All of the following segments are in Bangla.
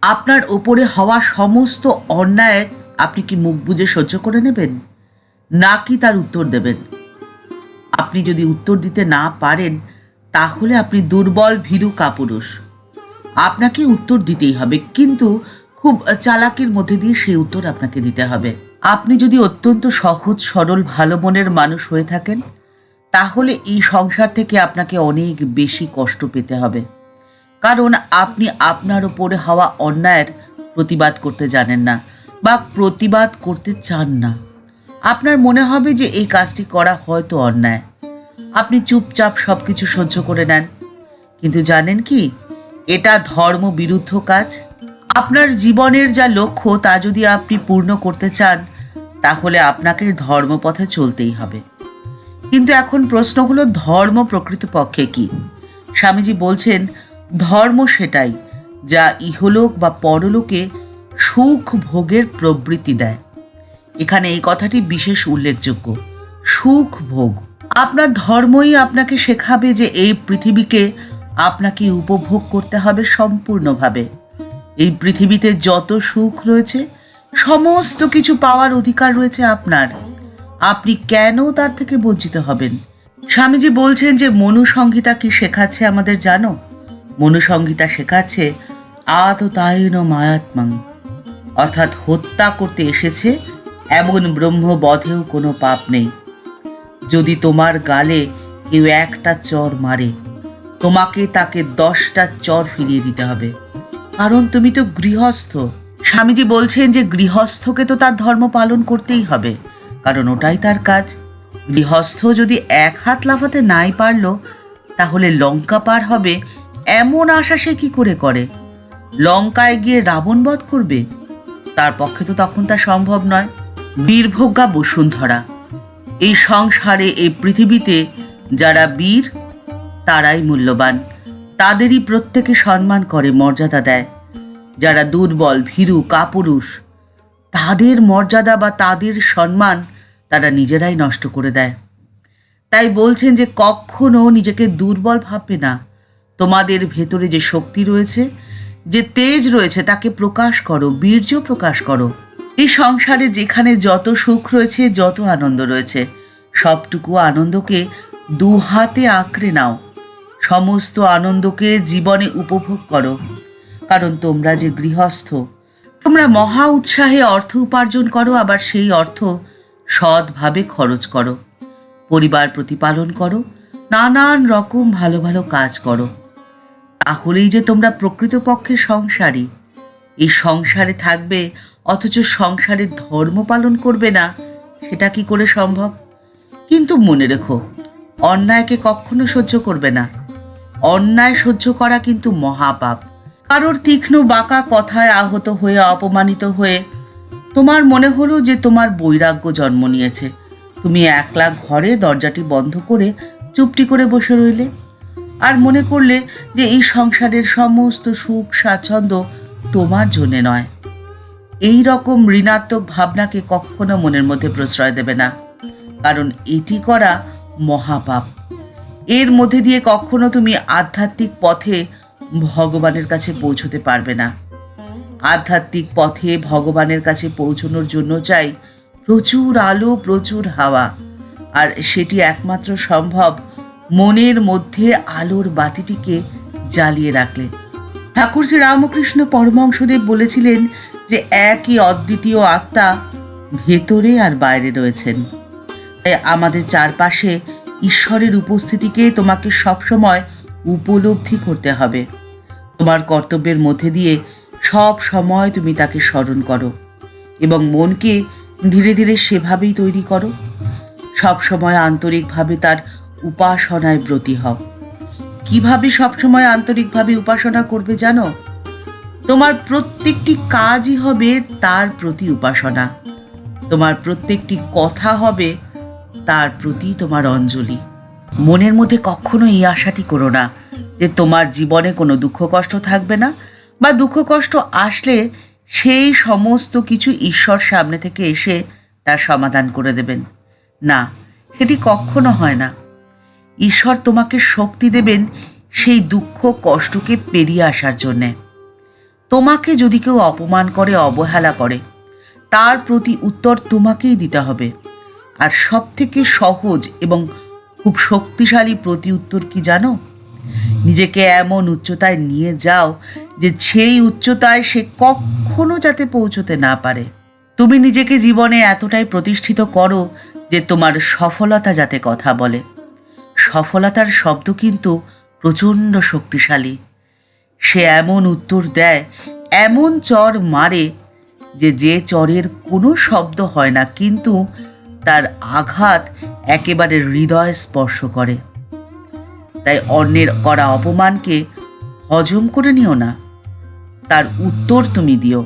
আপনার ওপরে হওয়া সমস্ত অন্যায় আপনি কি মুখ বুজে সহ্য করে নেবেন, নাকি তার উত্তর দেবেন? আপনি যদি উত্তর দিতে না পারেন, তাহলে আপনি দুর্বল ভীরু কাপুরুষ। আপনাকে উত্তর দিতেই হবে, কিন্তু খুব চালাকির মধ্যে দিয়ে সেই উত্তর আপনাকে দিতে হবে। আপনি যদি অত্যন্ত সহজ সরল ভালো মনের মানুষ হয়ে থাকেন, তাহলে এই সংসার থেকে আপনাকে অনেক বেশি কষ্ট পেতে হবে, কারণ আপনি আপনার ওপরে হওয়া অন্যায়ের প্রতিবাদ করতে জানেন না বা প্রতিবাদ করতে চান না। আপনার মনে হবে যে এই কাজটি করা হয়তো অন্যায়, আপনি চুপচাপ সব কিছু সহ্য করে নেন। কিন্তু জানেন কি, এটা ধর্ম বিরুদ্ধ কাজ। আপনার জীবনের যা লক্ষ্য তা যদি আপনি পূর্ণ করতে চান, তাহলে আপনাকে ধর্মপথে চলতেই হবে। কিন্তু এখন প্রশ্ন হলো, ধর্ম প্রকৃতপক্ষে কি? স্বামীজি বলছেন, ধর্ম সেটাই যা ইহলোক বা পরলোকে সুখ ভোগের প্রবৃত্তি দেয়। এখানে এই কথাটি বিশেষ উল্লেখযোগ্য, সুখ ভোগ। আপনার ধর্মই আপনাকে শেখাবে যে এই পৃথিবীকে আপনাকে উপভোগ করতে হবে সম্পূর্ণভাবে। এই পৃথিবীতে যত সুখ রয়েছে, সমস্ত কিছু পাওয়ার অধিকার রয়েছে আপনার। আপনি কেন তার থেকে বঞ্চিত হবেন? স্বামীজি বলছেন যে মনুসংহিতা কি শেখাচ্ছে আমাদের জানো? মনুসংহিতা শেখাচ্ছে আততায়ন মায়াত্মাং, অর্থাৎ হত্যা করতে এসেছে এমন ব্রহ্মবধেও কোনো পাপ নেই। যদি তোমার গালে কেউ একটা চর মারে, তোমাকে তাকে 10টা চর ফিরিয়ে দিতে হবে, কারণ তুমি তো গৃহস্থ। স্বামীজি বলছেন যে গৃহস্থকে তো তার ধর্ম পালন করতেই হবে, কারণ ওটাই তার কাজ। গৃহস্থ যদি এক হাত লাফাতে নাই পারল, তাহলে লঙ্কা পার হবে এমন আশা সে কি করে করে? লঙ্কায় গিয়ে রাবণ বধ করবে? তার পক্ষে তো তখন তা সম্ভব নয়। বীরভোগ্যা বসুন্ধরা, এই সংসারে এই পৃথিবীতে যারা বীর তারাই মূল্যবান, তাদেরই প্রত্যেকে সম্মান করে, মর্যাদা দেয়। যারা দুর্বল ভীরু কাপুরুষ, তাদের মর্যাদা বা তাদের সম্মান তারা নিজেরাই নষ্ট করে দেয়। তাই বলছেন যে কখনো নিজেকে দুর্বল ভাববে না। তোমাদের ভেতরে যে শক্তি রয়েছে, যে তেজ রয়েছে, তাকে প্রকাশ করো, বীর্য প্রকাশ করো। এই সংসারে যেখানে যত সুখ রয়েছে, যত আনন্দ রয়েছে, সবটুকু আনন্দকে দু হাতে আঁকড়ে নাও। সমস্ত আনন্দকে জীবনে উপভোগ করো, কারণ তোমরা যে গৃহস্থ, তোমরা মহা উৎসাহে অর্থ উপার্জন করো, আবার সেই অর্থ সৎভাবে খরচ করো, পরিবার প্রতিপালন করো, নানান রকম ভালো ভালো কাজ করো। তাহলেই যে তোমরা প্রকৃতপক্ষে সংসারী। এই সংসারে থাকবে অথচ সংসারের ধর্ম পালন করবে না, সেটা কি করে সম্ভব? কিন্তু মনে রেখো, অন্যায়কে কখনো সহ্য করবে না। অন্যায় সহ্য করা কিন্তু মহাপাপ। কারোর তীক্ষ্ণ বাঁকা কথায় আহত হয়ে, অপমানিত হয়ে তোমার মনে হলো যে তোমার বৈরাগ্য জন্ম নিয়েছে, তুমি একলা ঘরে দরজাটি বন্ধ করে চুপটি করে বসে রইলে, আর মনে করলে যে এই সংসারের সমস্ত সুখ স্বাচ্ছন্দ্য তোমার জন্যে নয়। এই রকম ঋণাত্মক ভাবনাকে কখনো মনের মধ্যে প্রশ্রয় দেবে না, কারণ এটি করা মহাপাপ। এর মধ্যে দিয়ে কখনো তুমি আধ্যাত্মিক পথে ভগবানের কাছে পৌঁছতে পারবে না। আধ্যাত্মিক পথে ভগবানের কাছে পৌঁছানোর জন্য চাই প্রচুর আলো, প্রচুর হাওয়া, আর সেটি একমাত্র সম্ভব মনের মধ্যে আলোর বাতিটিকে জ্বালিয়ে রাখলে। ঠাকুর শ্রী রামকৃষ্ণ পরমহংসদেব বলেছিলেন যে একই অদ্বিতীয় আত্মা ভেতরে আর বাইরে রয়েছেন। তাই আমাদের চারপাশে ঈশ্বরের উপস্থিতিকে তোমাকে সবসময় উপলব্ধি করতে হবে। তোমার কর্তব্যের মধ্যে দিয়ে সব সময় তুমি তাকে স্মরণ করো এবং মনকে ধীরে ধীরে সেভাবেই তৈরি করো। সব সময় আন্তরিকভাবে তার উপাসনায় ব্রতী হও। কিভাবে সবসময় আন্তরিকভাবে উপাসনা করবে জানো? তোমার প্রত্যেকটি কাজই হবে তার প্রতি উপাসনা। তোমার প্রত্যেকটি কথা হবে তার প্রতি তোমার অঞ্জলি। মনের মধ্যে কখনো এই আশাটি করো না যে তোমার জীবনে কোনো দুঃখ কষ্ট থাকবে না, বা দুঃখ কষ্ট আসলে সেই সমস্ত কিছু ঈশ্বর সামনে থেকে এসে তার সমাধান করে দেবেন। না, সেটি কখনো হয় না। ঈশ্বর তোমাকে শক্তি দেবেন সেই দুঃখ কষ্টকে পেরিয়ে আসার জন্যে। তোমাকে যদি কেউ অপমান করে, অবহেলা করে, তার প্রতি উত্তর তোমাকেই দিতে হবে। আর সব থেকে সহজ এবং খুব শক্তিশালী প্রতি উত্তর কি জানো? নিজেকে এমন উচ্চতায় নিয়ে যাও যে সেই উচ্চতায় সে কখনো যাতে পৌঁছতে না পারে। তুমি নিজেকে জীবনে এতটাই প্রতিষ্ঠিত করো যে তোমার সফলতা যাতে কথা বলে। সফলতার শব্দ কিন্তু প্রচণ্ড শক্তিশালী। সে এমন উত্তর দেয়, এমন চর মারে যে চরের কোনো শব্দ হয় না, কিন্তু তার আঘাত একেবারে হৃদয় স্পর্শ করে। তাই অন্যের করা অপমানকে হজম করে নিও না, তার উত্তর তুমি দিও।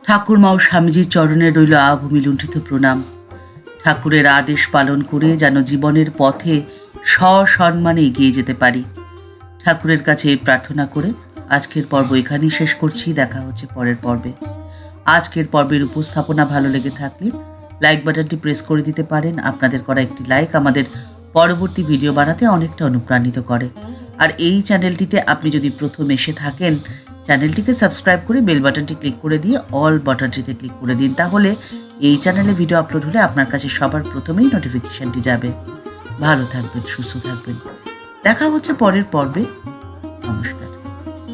ঠাকুরমা ও স্বামীজির চরণে রইল আভূমি লুণ্ঠিত প্রণাম। ঠাকুরের আদেশ পালন করে যেন জীবনের পথে সসম্মানে এগিয়ে যেতে পারি। ঠাকুরের কাছে এই প্রার্থনা করে আজকের পর্ব এখানেই শেষ করছি। দেখা হচ্ছে পরের পর্বে। আজকের পর্বের উপস্থাপনা ভালো লেগে থাকলে লাইক বাটনটি প্রেস করে দিতে পারেন। আপনাদের করা একটি লাইক আমাদের পরবর্তী ভিডিও বানাতে অনেকটা অনুপ্রাণিত করে। আর এই চ্যানেলটিতে আপনি যদি প্রথম এসে থাকেন, চ্যানেলটিকে সাবস্ক্রাইব করে বেল বাটনটি ক্লিক করে দিয়ে অল বাটনটিতে ক্লিক করে দিন। তাহলে এই চ্যানেলে ভিডিও আপলোড হলে আপনার কাছে সবার প্রথমেই নোটিফিকেশনটি যাবে। ভালো থাকবেন, সুস্থ থাকবেন। দেখা হচ্ছে পরের পর্বে। নমস্কার।